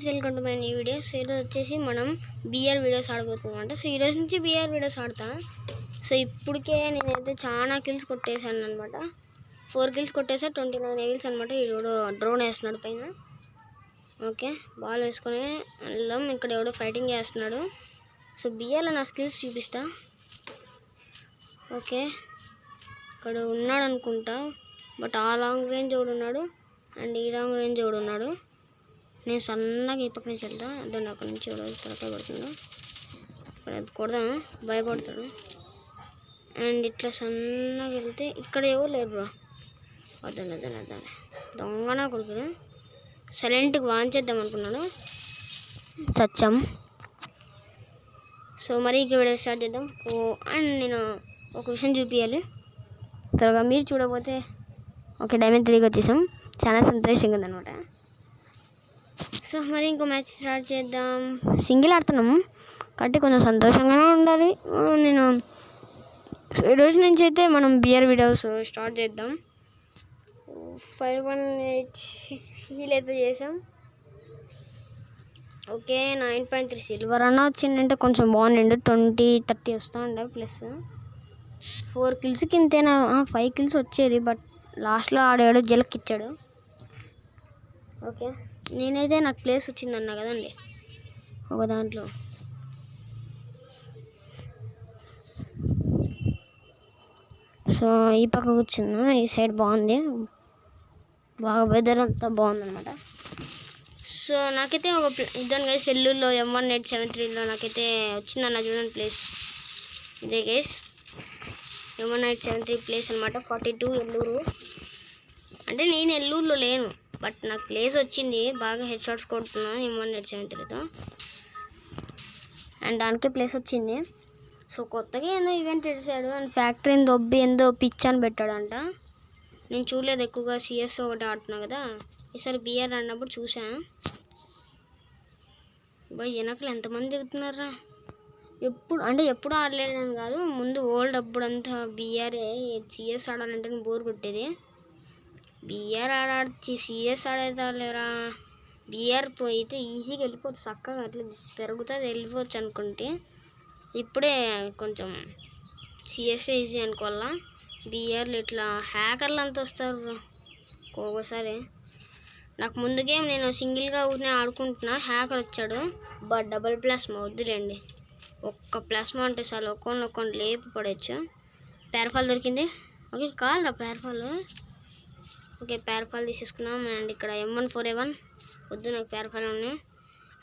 Welcome to my new video. So ఈరోజు వచ్చేసి మనం బిఆర్ వీడియోస్ ఆడబోతున్నాం అంట. సో ఈరోజు నుంచి బిఆర్ వీడియోస్ ఆడతా. సో ఇప్పటికే నేనైతే చాలా కిల్స్ కొట్టేశాను అనమాట. 4 కిల్స్ కొట్టేసా, 29 ఎగిల్స్ అనమాట. ఈరోజు డ్రోన్ వేస్తున్నాడు పైన. ఓకే, బాల్ వేసుకొని వెళ్దాం. ఇక్కడ ఎవడో ఫైటింగ్ చేస్తున్నాడు. సో బిఆర్లో నా స్కిల్స్ చూపిస్తా. ఓకే, ఇక్కడ ఉన్నాడు అనుకుంటా, బట్ ఆ లాంగ్ రేంజ్ ఎవడు ఉన్నాడు అండ్ ఈ లాంగ్ రేంజ్ ఎవడు ఉన్నాడు. నేను సన్నగా ఈ పక్క నుంచి వెళ్తా. అదండి అక్కడి నుంచి ఎవడో తలకాయ పడుతుందో ఇక్కడ అది కొడదాం, భయపడతాడు. అండ్ ఇట్లా సన్నగా వెళ్తే ఇక్కడ ఎవరు లేరు బ్రో. అదండి దొంగనా కొడుకుడు. సైలెంట్గా వాంచేద్దాం అనుకున్నాను, చచ్చాం. సో మరి ఇక వీడియో స్టార్ట్ చేద్దాం. అండ్ నేను ఒక విషయం చూపించాలి త్వరగా, మీరు చూడకపోతే. ఓకే, డైమండ్ 3కి వచ్చేసాం. చాలా సంతోషంగా ఉందన్నమాట. సో మరి ఇంకో మ్యాచ్ స్టార్ట్ చేద్దాం. సింగిల్ ఆడుతున్నాము కాబట్టి కొంచెం సంతోషంగానే ఉండాలి. నేను ఈ రోజు నుంచి అయితే మనం బిఆర్ వీడియోస్ స్టార్ట్ చేద్దాం. 518 హీల్ అయితే చేసాం. ఓకే, 9.3 సిల్వర్ అన్న వచ్చిందంటే కొంచెం బాగుండండి. 20-30 వస్తూ ఉండే ప్లస్ 4 కిల్స్కి ఇంతేనా. 5 కిల్స్ వచ్చేది, బట్ లాస్ట్లో ఆడాడు, జలక్కిచ్చాడు. ఓకే, నేనైతే నాకు ప్లేస్ వచ్చిందన్నా కదండి ఒక దాంట్లో. సో ఈ పక్క కూర్చున్నా, ఈ సైడ్ బాగుంది, బాగా వెదర్ అంతా బాగుందన్నమాట. సో నాకైతే ఒక ఇద్దరు గైస్ ఎల్లూరులో M1873లో నాకైతే వచ్చిందన్న చూడండి ప్లేస్. ఇదే గైస్ M1873 ప్లేస్ అనమాట. 42 ఎల్లూరు. అంటే నేను ఎల్లూరులో లేను, బట్ నాకు ప్లేస్ వచ్చింది. బాగా హెడ్ షాట్స్ కొడుతున్నాను M1873తో, అండ్ దానికే ప్లేస్ వచ్చింది. సో కొత్తగా ఏందో ఈవెంట్ చేశాడు అండ్ ఫ్యాక్టరీని దొబ్బి ఏందో పిచ్ అని పెట్టాడంట. నేను చూడలేదు, ఎక్కువగా CS ఒకటి ఆడుతున్నా కదా. ఈసారి బిఆర్ ఆడినప్పుడు చూసాను. వెనకలు ఎంతమంది దిగుతున్నారా. ఎప్పుడు ఆడలేదని కాదు, ముందు ఓల్డ్ అప్పుడంతా బిఆర్ఏ. CS ఆడాలంటే బోర్ కొట్టేది. బిఆర్ ఆడాచి CS ఆడేదాలేరా. బిఆర్ పోయితే ఈజీగా వెళ్ళిపోవచ్చు, చక్కగా అట్లా పెరుగుతుంది వెళ్ళిపోవచ్చు అనుకుంటే. ఇప్పుడే కొంచెం CS ఈజీ అనుకోవాలా. బిఆర్లు ఇట్లా హ్యాకర్లు అంతా వస్తారు ఒక్కోసారి. నాకు ముందు గేమ్ నేను సింగిల్గా ఊరినే ఆడుకుంటున్నా, హ్యాకర్ వచ్చాడు. బట్ డబుల్ ప్లాస్మా వద్దులేండి, ఒక్క ప్లాస్మా అంటే చాలు, ఒక్కొని లేపు పడవచ్చు. పేర్ఫాల్ దొరికింది. ఓకే, కాదురా పేర్ఫాల్. ఓకే, పేర్ఫాల్ తీసేసుకున్నాం. అండ్ ఇక్కడ M14A1 వద్దు, నాకు పేర్ఫాల్ ఉన్నాయి.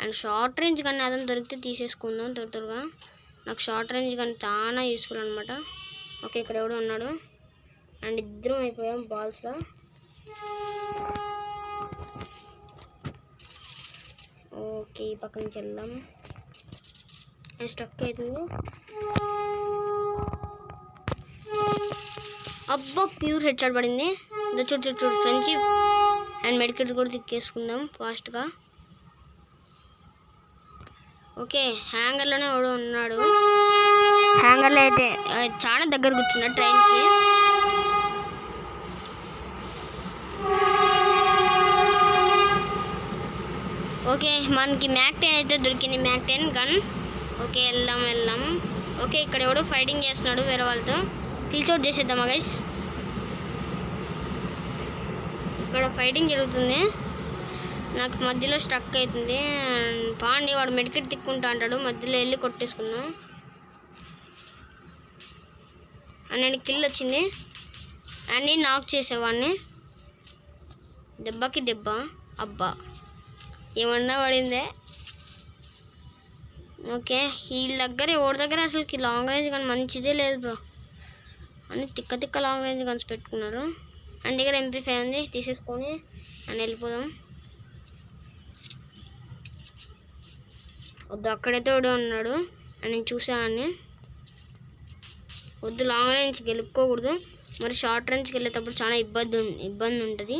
అండ్ షార్ట్ రేంజ్ కానీ అదని దొరికితే తీసేసుకుందాం త్వరగా. నాకు షార్ట్ రేంజ్ కానీ చాలా యూస్ఫుల్ అనమాట. ఓకే, ఇక్కడ ఎవడో ఉన్నాడు అండ్ ఇద్దరం అయిపోయాం బాల్స్లో. ఓకే, ఈ పక్క నుంచి వెళ్దాం. అండ్ స్ట్రక్ అవుతుంది. అబ్బా, ప్యూర్ హెడ్ షాట్ పడింది. చూడు ఫ్రెండ్షిప్ అండ్ మెడికెట్ కూడా తిక్కేసుకుందాం ఫాస్ట్గా. ఓకే, హ్యాంగర్లోనే ఎవడో ఉన్నాడు. హ్యాంగర్లో అయితే చాలా దగ్గర కూర్చున్నాడు ట్రైన్కి. ఓకే, మనకి మ్యాక్ 10 అయితే దొరికింది, మ్యాక్ 10 గన్. ఓకే, వెళ్దాం. ఓకే, ఇక్కడ ఎవడో ఫైటింగ్ చేస్తున్నాడు వేరే వాళ్ళతో. కిల్ అవుట్ చేసేద్దామా గైస్. ఇక్కడ ఫైటింగ్ జరుగుతుంది, నాకు మధ్యలో స్ట్రక్ అవుతుంది. పాండి వాడు మెడికెట్ తిక్కుంటా అంటాడు, మధ్యలో వెళ్ళి కొట్టేసుకున్నాం. అన్నీ కిల్ వచ్చింది అన్నీ నాక్ చేసేవాడిని. దెబ్బకి దెబ్బ. అబ్బా, ఏమన్నా పడిందే. ఓకే, వీళ్ళ దగ్గర ఎవరి దగ్గర అసలుకి లాంగ్ రేంజ్ కానీ మంచిదే లేదు బ్రో. అన్నీ తిక్క లాంగ్ రేంజ్ గన్స్ పెట్టుకున్నారు. అండ్ దగ్గర MP5 ఉంది, తీసేసుకొని అని వెళ్ళిపోదాం. వద్దు, అక్కడైతే ఒకడే ఉన్నాడు అని నేను చూసాను. వద్దు, లాంగ్ రేంజ్కి వెళ్ళిపోకూడదు, మరి షార్ట్ రేంజ్కి వెళ్ళేటప్పుడు చాలా ఇబ్బంది ఉంటుంది.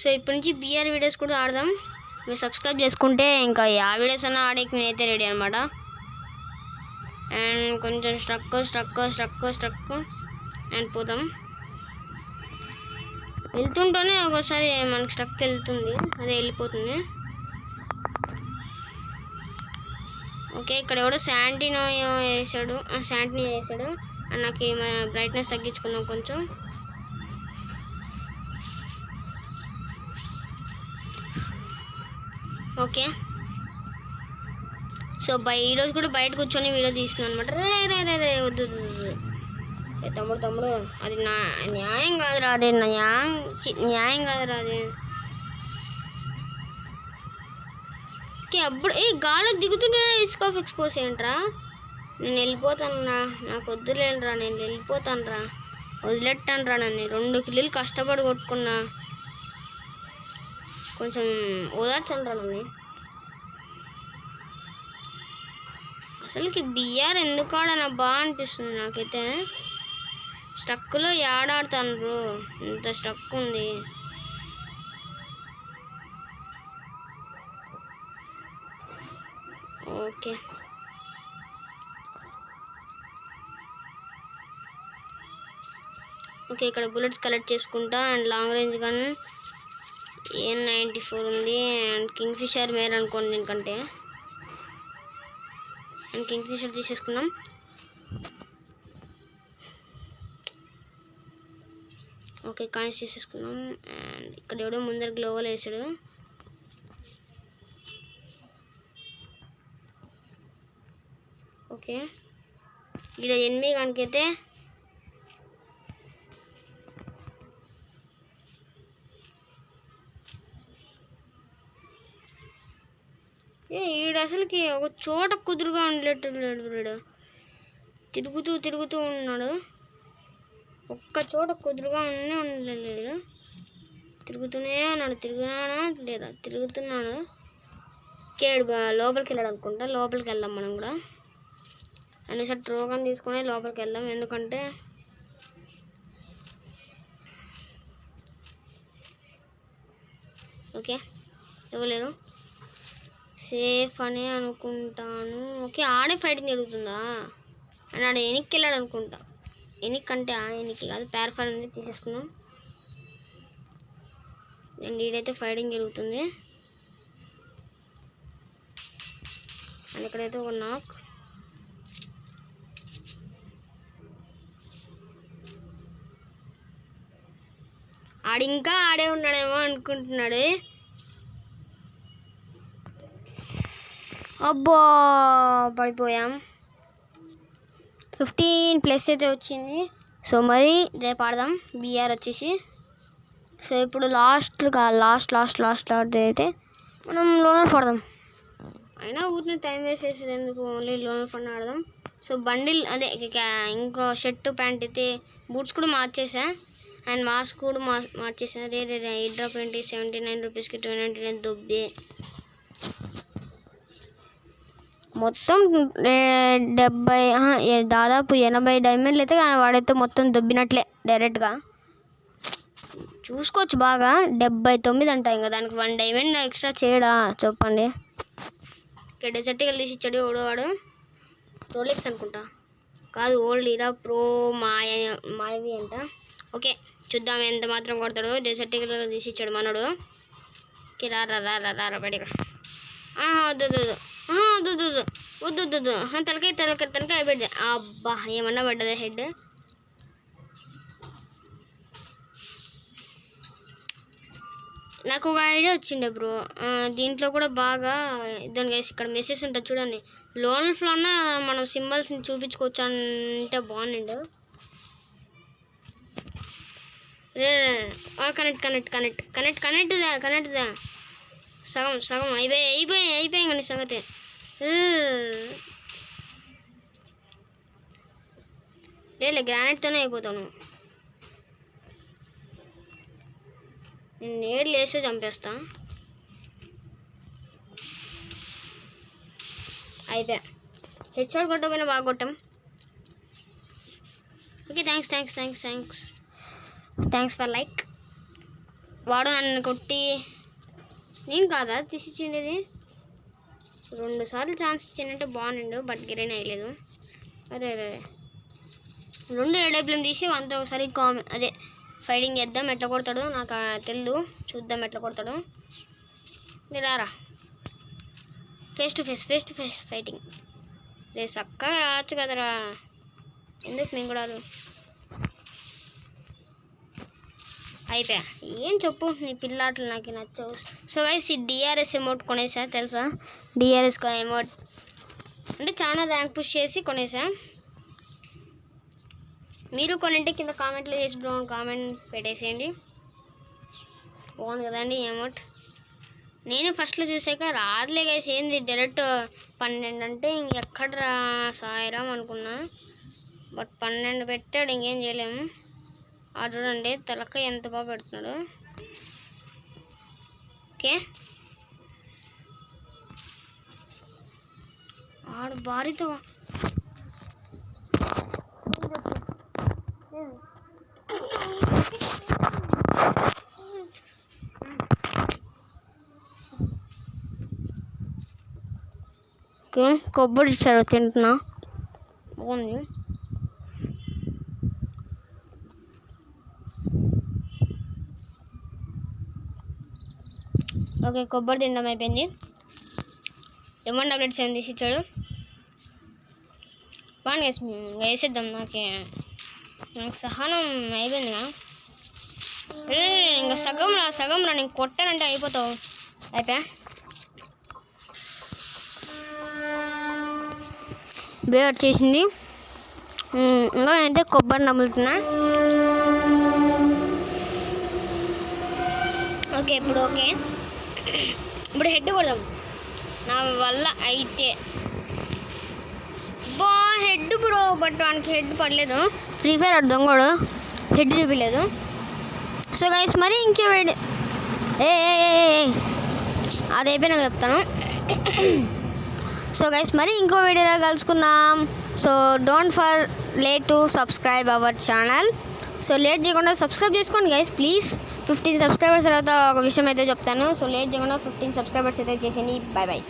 సో ఇప్పటి నుంచి బిఆర్ వీడియోస్ కూడా ఆడదాం. మీరు సబ్స్క్రైబ్ చేసుకుంటే ఇంకా ఆ వీడియోస్ అన్నా ఆడేకి నేనైతే రెడీ అనమాట. అండ్ కొంచెం స్ట్రక్ అండ్ పోదాం. వెళ్తుంటేనే ఒకసారి మనకి స్ట్రక్ వెళ్తుంది, అదే వెళ్ళిపోతుంది. ఓకే, ఇక్కడ ఎవడో శాంటినో వేసాడు, శాంటినీ వేసాడు. అండ్ నాకు బ్రైట్నెస్ తగ్గించుకుందాం కొంచెం. ఓకే, సో ఈరోజు కూడా బయట కూర్చొని వీడియో తీస్తున్నాను అనమాట. రే వద్దు తమ్ముడు, అది నా న్యాయం కాదురా, అదే న్యాయం కాదురా అది. ఓకే, అప్పుడు గాలి దిగుతుంటే ఇస్కాఫ్ ఎక్స్పోజ్ ఏంట్రా? నేను వెళ్ళిపోతానురా, నాకు వద్దులేనురా, నేను వెళ్ళిపోతానురా, వదిలెట్టానురా నన్ను. 2 కిలోలు కష్టపడి కొట్టుకున్నా, కొంచెం ఓదార్చండిరా నన్ను. అసలుకి బిఆర్ ఎందుకు ఆడనా బాగా అనిపిస్తుంది నాకైతే. స్ట్రక్లో ఆడతాను బ్రో, ఇంత స్ట్రక్ ఉంది. ఓకే, ఓకే, ఇక్కడ బుల్లెట్స్ కలెక్ట్ చేసుకుంటా. And long range gun AN-94 ఉంది. అండ్ కింగ్ ఫిషర్ మేర్ అనుకోండి దీనికంటే. అండ్ కింగ్ ఫిషర్ తీసేసుకున్నాం. ఓకే, కాయిన్స్ తీసేసుకున్నాం. అండ్ ఇక్కడ ఎవడో ముందర గ్లోవల్ వేసాడు. ఓకే, ఇక్కడ ఎనిమిది కనుకైతే ఈడు అసలుకి ఒక చోట కుదురుగా ఉండలేడు వీడు. తిరుగుతూ ఉన్నాడు, ఒక్క చోట కుదురుగా ఉండలేదు. తిరుగుతున్నాడా లేదా? తిరుగుతున్నాడు. కేడు లోపలికి వెళ్ళాడు అనుకుంటా. లోపలికి వెళ్దాం మనం కూడా. అన్నిసారి ట్రోగన్ తీసుకొని లోపలికి వెళ్దాం, ఎందుకంటే ఓకే ఇవ్వలేరు, సేఫ్ అని అనుకుంటాను. ఓకే, ఆడే ఫైటింగ్ జరుగుతుందా? అని ఆడ ఎనికి వెళ్ళాడు అనుకుంటా. ఎనికి అంటే ఎనికి కాదు, ప్యారఫైర్ అనేది తీసేసుకున్నాం. అండ్ ఈడైతే ఫైటింగ్ జరుగుతుంది. అండ్ ఇక్కడైతే ఒక నాక్. ఇంకా ఆడే ఉన్నాడేమో అనుకుంటున్నాడు. అబ్బా పడిపోయాం. 15+ అయితే వచ్చింది. సో మరి రేపు ఆడదాం బిఆర్ వచ్చేసి. సో ఇప్పుడు లాస్ట్ అయితే మనం లోనర్ పడదాం. అయినా ఊరిని టైం వేస్ట్ చేసేది ఎందుకు, ఓన్లీ లోనర్ ఫండ్ ఆడదాం. సో బండిల్ అదే ఇంకో షర్టు ప్యాంట్ అయితే బూట్స్ కూడా మార్చేసా. అండ్ మాస్క్ కూడా మార్చేసా. అదే ఈ డ్రాప్ ఏంటి 79 రూపీస్కి 299 దొబ్బే. మొత్తం 70 దాదాపు 80 డైమండ్లు అయితే వాడైతే మొత్తం దొబ్బినట్లే డైరెక్ట్గా. చూసుకోవచ్చు బాగా. 79 అంట. ఇంకా దానికి 1 డైమండ్ ఎక్స్ట్రా చేయడా చెప్పండి. ఇక్కడ డెజర్టికల్ తీసి ఇచ్చాడు వాడు. రోలెక్స్ అనుకుంటా, కాదు ఓల్డ్ ఇరా ప్రో మాయవి అంట. ఓకే చూద్దాం ఎంత మాత్రం కొడతాడు. డెజర్టికల్ తీసి ఇచ్చాడు మనోడు. ఓకే రా బయటగా. వద్దు తలకాయ పెడితే అబ్బా ఏమన్నా పడ్డదా హెడ్. నాకు ఒక ఐడియా వచ్చిండే బ్రో. దీంట్లో కూడా బాగా దానికి ఇక్కడ మెసేజ్ ఉంటుంది చూడండి. లోన్లో మనం సింబల్స్ని చూపించుకోవచ్చు అంటే బాగుండు. కనెక్ట్ సగం అయిపోయాయి కానీ సంగతి. లేదు గ్రానైట్తోనే అయిపోతాను. నేను నేడు లేసే చంపేస్తా. అయిపోయా. హెడ్ షాట్ కొట్టకపోయినా బాగా కొట్టాం. Okay thanks for like. వాడు నన్ను కొట్టి నేను కాదా తీసిచ్చిండేది. 2 సార్లు ఛాన్స్ ఇచ్చిందంటే బాగుండు, బట్ గిరైన్ అయ్యలేదు. అదే 2 ఏడైపులను తీసి అంతా ఒకసారి అదే ఫైటింగ్ చేద్దాం. ఎట్లా కొడతాడో నాకు తెలియదు, చూద్దాం ఎట్లా కొడతాడో. రారా ఫేస్ టు ఫేస్ ఫైటింగ్. రే చక్కగా రావచ్చు కదరా, ఎందుకు మేము కూడా అయిపోయా. ఏం చెప్పు నీ పిల్లాటలు నాకు నచ్చవు. సో గైస్ ఈ డిఆర్ఎస్ ఎమౌంట్ కొనేసా తెలుసా, డిఆర్ఎస్ ఎమౌంట్ అంటే చాలా ర్యాంక్ పుష్ చేసి కొనేసా. మీరు కొనింటే కింద కామెంట్లో చేసి బ్రో కామెంట్ పెట్టేసేయండి. బాగుంది కదండి అమౌంట్. నేను ఫస్ట్లో చూసాక రాదులే గైస్ ఏంది డైరెక్ట్ 12 అంటే ఇంకెక్కడ సాయిరాం అనుకున్నా. బట్ 12 పెట్టాడు, ఇంకేం చేయలేము. ఆ చూడండి తలకాయ ఎంత బాగా పెడుతున్నాడు. ఓకే ఆడు భారీతో కొబ్బరి ఇచ్చారు తింటున్నా, బాగుంది. ఓకే కొబ్బరి తినడం అయిపోయింది. M1 టాబ్లెట్స్ ఏమి తీసి ఇచ్చాడు. బాగా వేసేద్దాం. నాకు సహనం అయిపోయిందిగా. ఇంకా సగం రా నేను కొట్టానంటే అయిపోతావు. అయిపోయా బే వచ్చేసింది. ఇంకా అయితే కొబ్బరి నములుతున్నా. ఓకే ఇప్పుడు హెడ్ కొడదాం నా వల్ల అయితే. హెడ్ బ్రో, బట్ వానికి హెడ్ పడలేదు. ఫ్రీ ఫైర్ దొంగడు హెడ్ చూపించలేదు. సో గైస్ మరి ఇంకే అది అయిపోయినా చెప్తాను. సో గైస్ మరి ఇంకో వీడియోలో కలుసుకుందాం. So don't for late to subscribe our channel. So late చేయకుండా సబ్స్క్రైబ్ చేసుకోండి గైస్ ప్లీజ్. 15 సబ్స్క్రైబర్స్ తర్వాత ఒక విషయం అయితే చెప్తాను. సో లేట్ చేయకుండా 15 సబ్స్క్రైబర్స్ అయితే చేసేయండి. బాయ్.